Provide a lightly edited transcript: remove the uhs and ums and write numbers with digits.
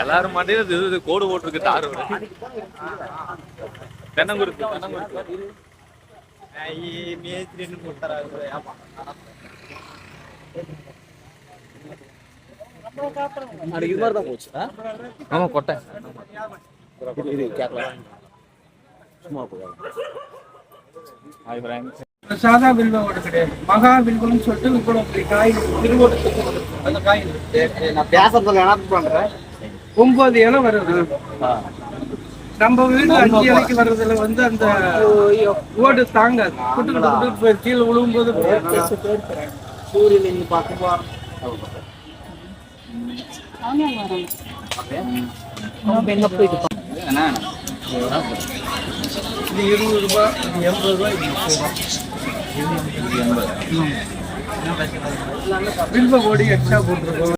எல்லாரும் மாட்டேன் இது கோடு போட்டுருக்கு தார் தென்னங்குருத்து மேய்ச்சின்னு கொடுத்தாரு. ஆமா கொட்டை சாதா வில்வம் கிடையாது, மகா வில்வம்னு சொல்லிட்டு இப்போ காய் திருவோட்டத்துக்கு அந்த காய் நான் பேசுறதுல என்ன பண்றேன் 9 இலை வருது. நம்ம வீடு 5 இலைக்கு வர்றதுல வந்து அந்த ஓடு தாங்காது, குட்டு கீழே விழும்போது சூரியன் இங்க பார்க்கும்போ இது 20 ரூபாய், 80 ரூபாய். வில்வ ஓடி எக்ஸ்ட்ரா போட்டிருக்கோம்.